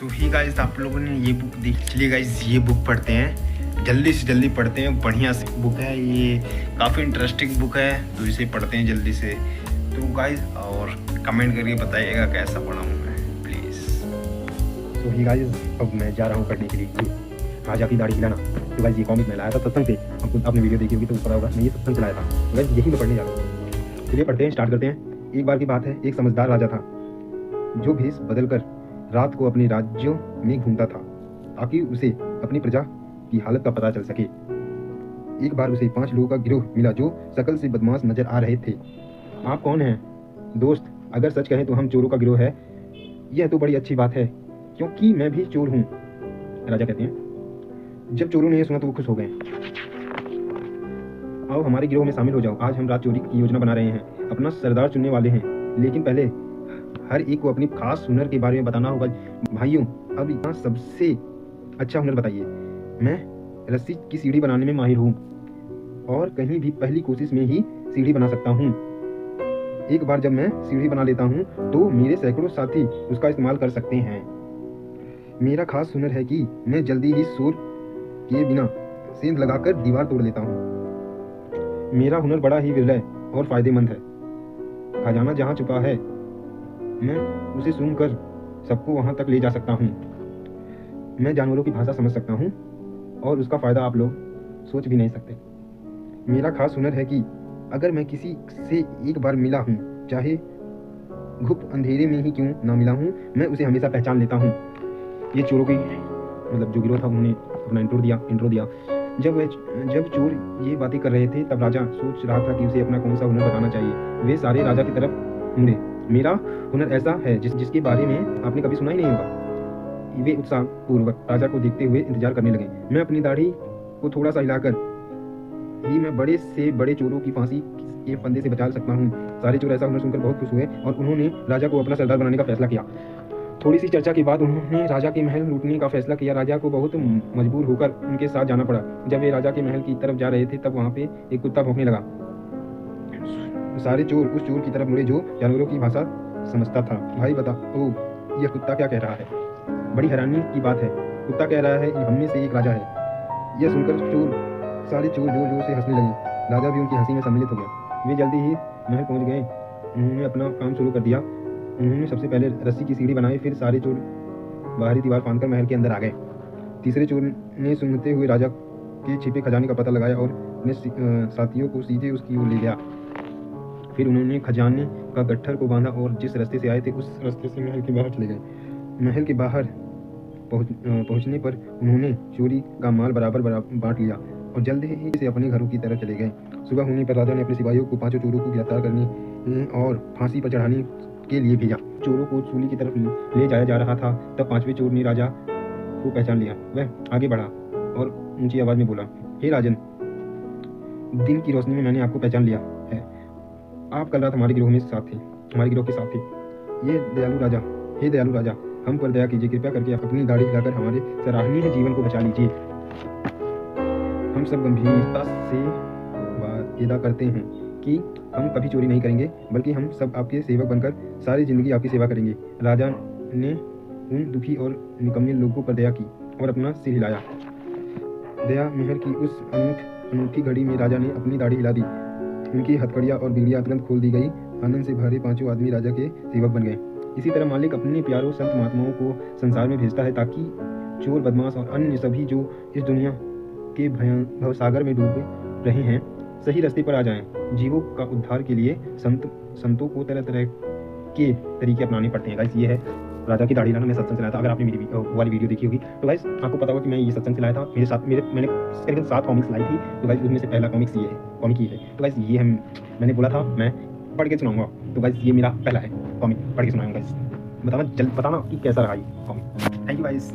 तो ही गाइस आप लोगों ने ये बुक देख, चलिए गाइस ये बुक पढ़ते हैं, जल्दी से जल्दी पढ़ते हैं। बढ़िया सी बुक है ये, काफ़ी इंटरेस्टिंग बुक है, तो इसे पढ़ते हैं जल्दी से। तो गाइस और कमेंट करके बताइएगा कैसा पढ़ा हूँ मैं, प्लीज़। तो ही गाइस अब मैं जा रहा हूँ पढ़ने के लिए राजा की दाढ़ी खिलाना। तो गाइस ये कॉमिक मैं लाया था सत्संग से, आपने वीडियो देखी होगी तो पता होगा, मैं ये सत्संग से लाया था। तो गाइस यही मैं पढ़ने जा रहा हूँ। चलिए पढ़ते हैं, स्टार्ट करते हैं। एक बार की बात है, एक समझदार राजा था जो भेष बदलकर रात को अपने राज्यों में घूमता था ताकि उसे अपनी प्रजा की हालत का पता चल सके। एक बार उसे 5 लोगों का गिरोह मिला जो शकल से बदमाश नजर आ रहे थे। आप कौन हैं दोस्त? अगर सच कहें तो हम चोरों का गिरोह है। यह तो बड़ी अच्छी बात है क्योंकि मैं भी चोर हूँ, राजा कहते हैं। जब चोरों ने यह सुना तो वो खुश हो गए। आओ हमारे गिरोह में शामिल हो जाओ, आज हम रात चोरी की योजना बना रहे हैं, अपना सरदार चुनने वाले हैं। लेकिन पहले हर एक को अपनी खास हुनर के बारे में बताना होगा। भाइयों, अब यहाँ सबसे अच्छा हुनर बताइए। मैं रस्सी की सीढ़ी बनाने में माहिर हूँ और कहीं भी पहली कोशिश में ही सीढ़ी बना सकता हूँ। एक बार जब मैं सीढ़ी बना लेता हूँ तो मेरे सैकड़ों साथी उसका इस्तेमाल कर सकते हैं। मेरा खास हुनर है कि मैं जल्दी ही शोर किए बिना सेंध लगाकर दीवार तोड़ लेता हूँ। मेरा हुनर बड़ा ही विरल और फायदेमंद है। खजाना जहाँ छुपा है मैं उसे सूंघकर सबको वहां तक ले जा सकता हूँ। मैं जानवरों की भाषा समझ सकता हूँ और उसका फायदा आप लोग सोच भी नहीं सकते। मेरा खास हुनर है कि अगर मैं किसी से एक बार मिला हूँ, चाहे गुप्त अंधेरे में ही क्यों ना मिला हूँ, मैं उसे हमेशा पहचान लेता हूँ। ये चोरों की मतलब जो गिरोह था उन्होंने अपना इंट्रो दिया। जब चोर ये बातें कर रहे थे तब राजा सोच रहा था कि उसे अपना कौन सा हुनर बताना चाहिए। वे सारे राजा की तरफ मुड़े। मेरा हुनर ऐसा है जिसके बारे में आपने कभी सुना ही नहीं होगा। वे उत्साह पूर्वक राजा को देखते हुए इंतजार करने लगे। मैं अपनी दाढ़ी को थोड़ा सा हिलाकर ही मैं बड़े से बड़े चोरों की फांसी के फंदे से बचा सकता हूँ। सारे चोर ऐसा हुनर सुनकर बहुत खुश हुए और उन्होंने राजा को अपना सरदार बनाने का फैसला किया। थोड़ी सी चर्चा के बाद उन्होंने राजा के महल लूटने का फैसला किया। राजा को बहुत मजबूर होकर उनके साथ जाना पड़ा। जब वे राजा के महल की तरफ जा रहे थे तब वहाँ पे एक कुत्ता भौंकने लगा। सारे चोर उस चोर की तरफ मुड़े जो जानवरों की भाषा समझता था। भाई बता, ओ यह कुत्ता क्या कह रहा है? बड़ी हैरानी की बात है। कुत्ता कह रहा है कि हम में से एक राजा है। यह सुनकर सारे चोर जोर जोर से हंसने लगे। राजा भी उनकी हंसी में सम्मिलित हो गया। वे जल्दी ही महल पहुंच गए। उन्होंने अपना काम शुरू कर दिया। उन्होंने सबसे पहले रस्सी की सीढ़ी बनाई, फिर सारे चोर बाहरी दीवार फांदकर महल के अंदर आ गए। तीसरे चोर ने सूंघते हुए राजा के छिपे खजाने का पता लगाया और अपने साथियों को सीधे उसकी ओर ले गया। फिर उन्होंने खजाने का गट्ठर को बांधा और जिस रास्ते से आए थे उस रास्ते से महल के बाहर चले गए। महल के बाहर पहुंचने पर उन्होंने चोरी का माल बराबर बांट लिया और जल्द ही से अपने घरों की तरफ चले गए। सुबह होने पर राजा ने अपने सिपाहियों को 5 चोरों को गिरफ्तार करने और फांसी पर चढ़ाने के लिए भेजा। चोरों को सूली की तरफ ले जाया जा रहा था तब 5वें चोर ने राजा को पहचान लिया। वह आगे बढ़ा और ऊंची आवाज में बोला, हे राजन, दिन की रोशनी में मैंने आपको पहचान लिया है। आप कल रात हमारे गिरोह के साथ थे। हे दयालु राजा, हम पर दया कीजिए। कृपया करके अपनी दाढ़ी हिलाकर हमारे सराहनीय जीवन को बचा लीजिए। हम सब गंभीरता से वादा करते हैं कि हम कभी चोरी नहीं करेंगे, बल्कि हम सब आपके सेवक बनकर सारी जिंदगी आपकी सेवा करेंगे। राजा ने उन दुखी और निकम्मे लोगों पर दया की और अपना सिर हिलाया। दया मेहर की उस अनूठी घड़ी में राजा ने अपनी दाढ़ी हिला दी। उनकी हथकड़ियाँ और बिगड़ियाँ तुरंत खोल दी गई। आनंद से भरे 5 आदमी राजा के सेवक बन गए। इसी तरह मालिक अपने प्यारों संत महात्माओं को संसार में भेजता है ताकि चोर, बदमाश और अन्य सभी जो इस दुनिया के भव सागर में डूबे रहे हैं सही रास्ते पर आ जाएं। जीवों का उद्धार के लिए संतों को तरह तरह के तरीके अपनाने पड़ते हैं। गाइस ये है राजा की दाढ़ी लाना, मैं सत्संग से लाया था। अगर आपने मेरी वाली वीडियो देखी होगी तो गाइस आपको पता होगा कि मैं ये सत्संग से लाया था। मैंने करीबन 7 कॉमिक्स लाई थी। तो गाइस उसमें से पहला कॉमिक ये है। तो गाइस ये मैंने बोला था मैं पढ़ के सुनाऊंगा। तो गाइस ये मेरा पहला है कॉमिक, पढ़ के सुनाऊंगा। गाइस बताना कि कैसा रहा ये कॉमिक। Thank you guys.